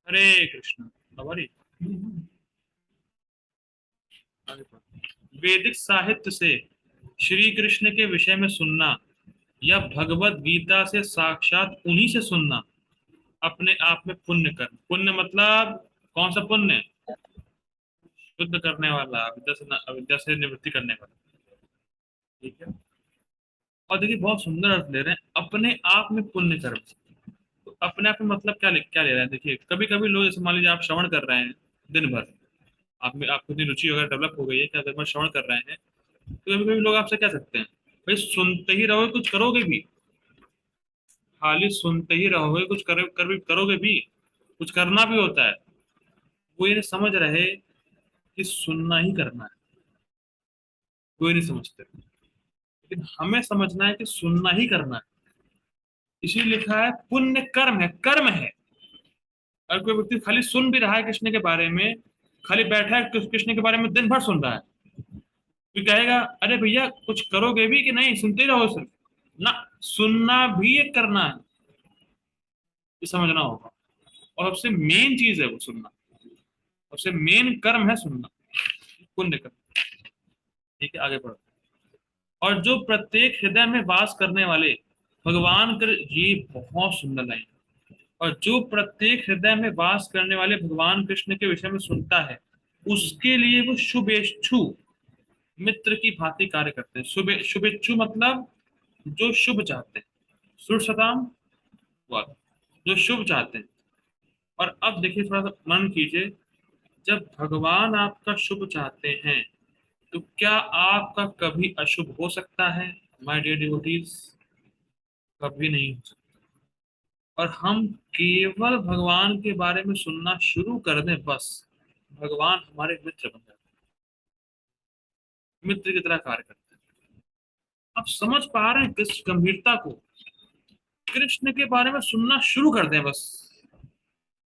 हरे कृष्ण। हमारी वैदिक साहित्य से श्री कृष्ण के विषय में सुनना या भगवत गीता से साक्षात उन्हीं से सुनना अपने आप में पुण्य कर्म। पुण्य मतलब कौन सा पुण्य? शुद्ध करने वाला, अविद्या से निवृत्ति करने वाला। ठीक है। और देखिए बहुत सुंदर अर्थ ले रहे हैं, अपने आप में पुण्य कर्म। तो अपने आप में मतलब क्या ले रहे हैं? देखिए कभी कभी लोग, जैसे मान लीजिए आप श्रवण कर रहे हैं दिन भर, आप में आपको इतनी रुचि वगैरह डेवलप हो गई है कि अगर मैं श्रवण कर रहे हैं, तो कभी कभी लोग आपसे क्या सकते हैं, भाई सुनते ही रहोगे कुछ करोगे भी? खाली सुनते ही रहोगे कुछ भी करोगे भी? कुछ करना भी होता है। वो ये नहीं समझ रहे कि सुनना ही करना है। कोई नहीं समझते, लेकिन हमें समझना है कि सुनना ही करना है। इसीलिए लिखा है पुण्य कर्म है, कर्म है। अगर कोई व्यक्ति खाली सुन भी रहा है कृष्ण के बारे में, खाली बैठा है कृष्ण के बारे में दिन भर सुन रहा है, तो कहेगा अरे भैया कुछ करोगे भी कि नहीं, सुनते ही रहो सिर्फ? ना, सुनना भी एक करना है, ये समझना होगा। और सबसे मेन चीज है वो सुनना, सबसे मेन कर्म है सुनना, पुण्य कर्म। ठीक है, आगे बढ़ो। और जो प्रत्येक हृदय में वास करने वाले भगवान कर, ये बहुत सुंदर लाइन। और जो प्रत्येक हृदय में वास करने वाले भगवान कृष्ण के विषय में सुनता है, उसके लिए वो शुभेच्छु मित्र की भांति कार्य करते हैं। शुभेच्छु मतलब जो शुभ चाहते हैं। सुरसताम वाला, जो शुभ चाहते हैं। और अब देखिए थोड़ा सा मन कीजिए, जब भगवान आपका शुभ चाहते हैं, तो क्या आपका कभी अशुभ हो सकता है? माय डियर डिवोटीज, कभी नहीं हो सकता। और हम केवल भगवान के बारे में सुनना शुरू कर दें, बस भगवान हमारे मित्र बन जाते हैं, मित्र की तरह कार्य करते हैं। आप समझ पा रहे हैं किस गंभीरता को? कृष्ण के बारे में सुनना शुरू कर दें बस।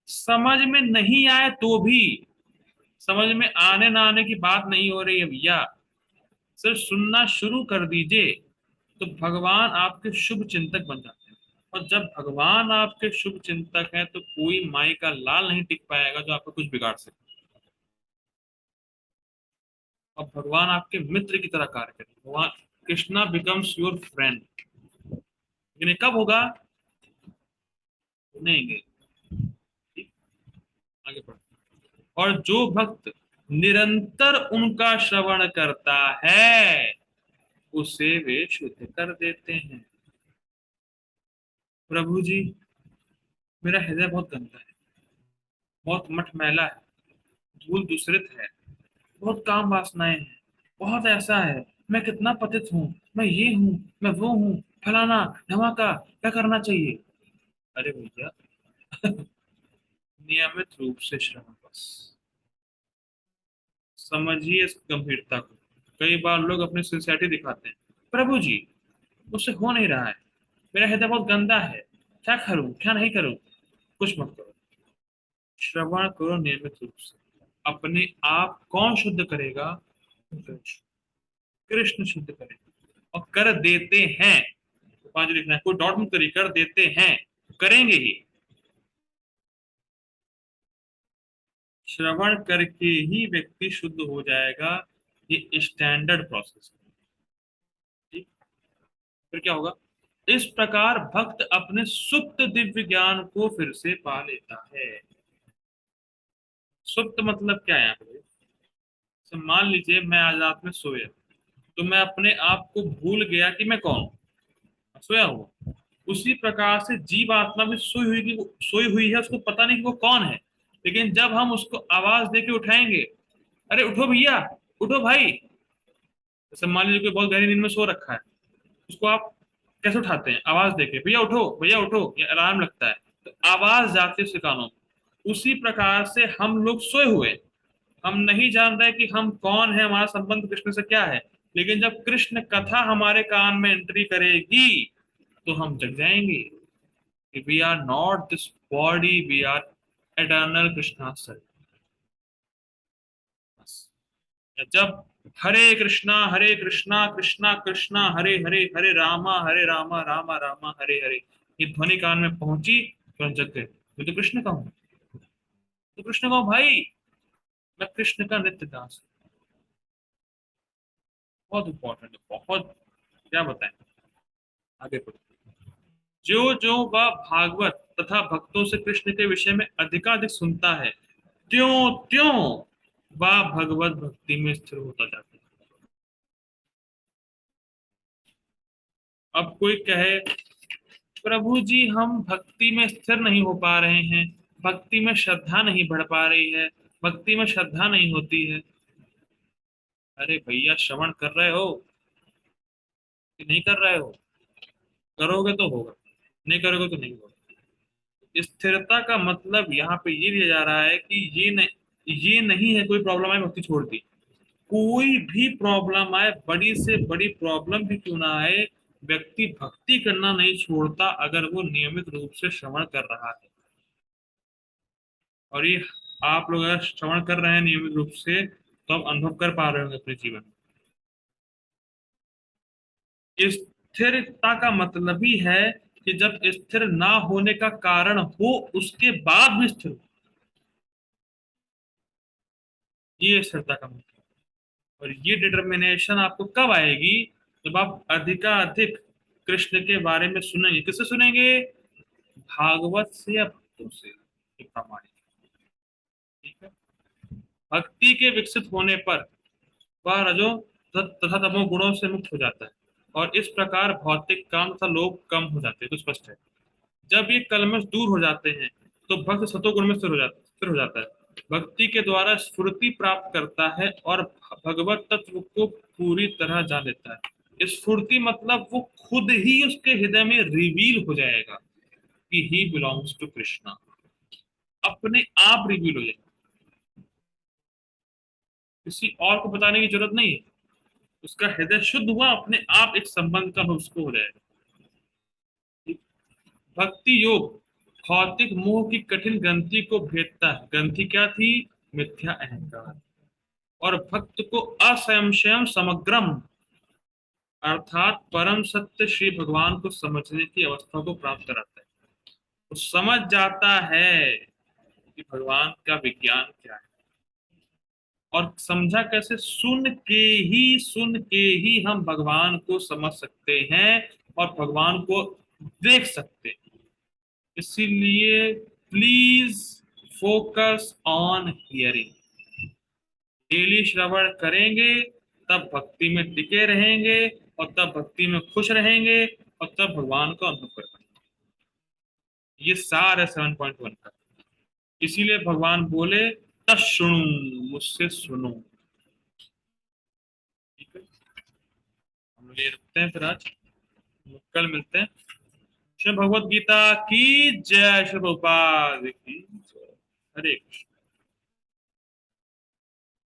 समझ में नहीं आए तो भी, समझ में आने ना आने की बात नहीं हो रही है भैया, सिर्फ सुनना शुरू कर दीजिए, तो भगवान आपके शुभ चिंतक बन जाते हैं। और जब भगवान आपके शुभ चिंतक हैं, तो कोई माई का लाल नहीं टिक पाएगा जो आपको कुछ बिगाड़ सके। और भगवान आपके मित्र की तरह कार्य करें। भगवान कृष्णा बिकम्स योर फ्रेंड। लेकिन ये कब होगा? सुनेंगे। ठीक, आगे बढ़ो। और जो भक्त निरंतर उनका श्रवण करता है, उसे वे शुद्ध कर देते हैं। प्रभु जी, मेरा हृदय बहुत गंदा है, बहुत मठमैला है, धूल दूसरित है, बहुत काम वासनाएं हैं, बहुत ऐसा है, मैं कितना पतित हूँ, मैं ये हूँ, मैं वो हूँ, फलाना धमाका, क्या करना चाहिए? अरे भैया, नियमित रूप से श्रवण बस। समझिए इस गंभीरता को। कई बार लोग अपनी सिंसियरिटी दिखाते हैं, प्रभु जी मुझसे हो नहीं रहा है, मेरा हृदय बहुत गंदा है, क्या करूं क्या नहीं करूं? कुछ मत करो, श्रवण करो नियमित रूप से। अपने आप कौन शुद्ध करेगा? कृष्ण शुद्ध करेगा, और कर देते हैं। तो पांच लिखना है, कोई डॉट मत करिए, कर देते हैं, करेंगे ही। श्रवण करके ही व्यक्ति शुद्ध हो जाएगा, ये स्टैंडर्ड प्रोसेस है। ठीक, फिर क्या होगा? इस प्रकार भक्त अपने सुप्त दिव्य ज्ञान को फिर से पा लेता है। सुप्त मतलब क्या है यहाँ पे? तो मान लीजिए मैं आज रात में सोया, तो मैं अपने आप को भूल गया कि मैं कौन हूं, सोया हुआ। उसी प्रकार से जीव आत्मा भी सोई हुई है, उसको पता नहीं कि वो कौन है। लेकिन जब हम उसको आवाज दे के उठाएंगे, अरे उठो भैया, उठो भाई। जैसे मान लीजिए कोई बहुत गहरी नींद में सो रखा है, उसको आप कैसे उठाते हैं? आवाज देके, भैया उठो, ये अलार्म लगता है, तो आवाज जाती है उसके कानों में। उसी प्रकार से हम लोग सोए हुए, हम नहीं जान रहे कि हम कौन है, हमारा संबंध कृष्ण से क्या है। लेकिन जब कृष्ण कथा हमारे कान में एंट्री करेगी, तो हम जग जाएंगे कि we are not this body, we are eternal Krishna self. जब हरे कृष्णा कृष्णा कृष्णा हरे हरे, हरे रामा रामा रामा हरे हरे, ये ध्वनि कान में पहुंची, तो हम जग गए, मैं तो कृष्ण का हूं। तो कृष्ण को भाई मैं कृष्ण का नित्य दास हूं। बहुत इंपॉर्टेंट है, बहुत। क्या बताएं, आगे बढ़ो। जो जो वह भागवत तथा भक्तों से कृष्ण के विषय में अधिकाधिक सुनता है, त्यों त्यों वह भगवत भक्ति में स्थिर होता जाता है। अब कोई कहे, प्रभु जी हम भक्ति में स्थिर नहीं हो पा रहे हैं, भक्ति में श्रद्धा नहीं बढ़ पा रही है, भक्ति में श्रद्धा नहीं होती है। अरे भैया, श्रवण कर रहे हो कि नहीं कर रहे हो? करोगे तो होगा, नहीं करोगे तो नहीं होगा। स्थिरता का मतलब यहाँ पे ये लिया जा रहा है कि ये नहीं है कोई प्रॉब्लम है भक्ति छोड़ दी। कोई भी प्रॉब्लम आए, बड़ी से बड़ी प्रॉब्लम भी क्यों ना आए, व्यक्ति भक्ति करना नहीं छोड़ता अगर वो नियमित रूप से श्रवण कर रहा है। और ये आप लोग अगर श्रवण कर रहे हैं नियमित रूप से, तो आप अनुभव कर पा रहे होंगे अपने जीवन में। स्थिरता का मतलब ही है कि जब स्थिर ना होने का कारण हो उसके बाद भी स्थिर हो, ये स्थिरता का मतलब है। और ये डिटर्मिनेशन आपको कब आएगी? जब आप अधिकाधिक कृष्ण के बारे में सुनेंगे। किससे सुनेंगे? भागवत से या भक्तों से, ये प्रामाणिक है। ठीक है। भक्ति के विकसित होने पर वह रजो तथा तमो गुणों से मुक्त हो जाता है, और इस प्रकार भौतिक काम तथा लोभ कम हो जाते हैं। तो स्पष्ट है, जब ये कलमश दूर हो जाते हैं तो भक्त सतोगुण में स्थिर हो जाता है, भक्ति के द्वारा स्फूर्ति प्राप्त करता है और भगवत तत्व को पूरी तरह जान लेता है। स्फूर्ति मतलब वो खुद ही उसके हृदय में रिवील हो जाएगा कि ही बिलोंग्स टू कृष्णा, अपने आप रिवील हो जाएगा। किसी और को बताने की जरूरत नहीं है। उसका हृदय शुद्ध हुआ, अपने आप एक संबंध का उसको हो जाएगा। भक्ति योग भौतिक मोह की कठिन ग्रंथि को भेदता है। ग्रंथि क्या थी? मिथ्या अहंकार। और भक्त को असंशयम समग्रम, अर्थात परम सत्य श्री भगवान को समझने की अवस्था को प्राप्त कराता है। वो समझ जाता है कि भगवान का विज्ञान क्या है। और समझा कैसे? सुन के ही हम भगवान को समझ सकते हैं और भगवान को देख सकते हैं। इसीलिए please focus on hearing. Daily श्रवण करेंगे, तब भक्ति में टिके रहेंगे, और तब भक्ति में खुश रहेंगे, और तब भगवान को अनुभव कर पाएंगे। ये सार है 7.1 का। इसीलिए भगवान बोले, तत्शृणु, मुझसे सुनो। ठीक है, हम लोग ये रखते हैं फिर आज, हम लोग कल मिलते हैं। श्री भगवत गीता की जय, श्री प्रभुपाद की जय। हरे कृष्ण।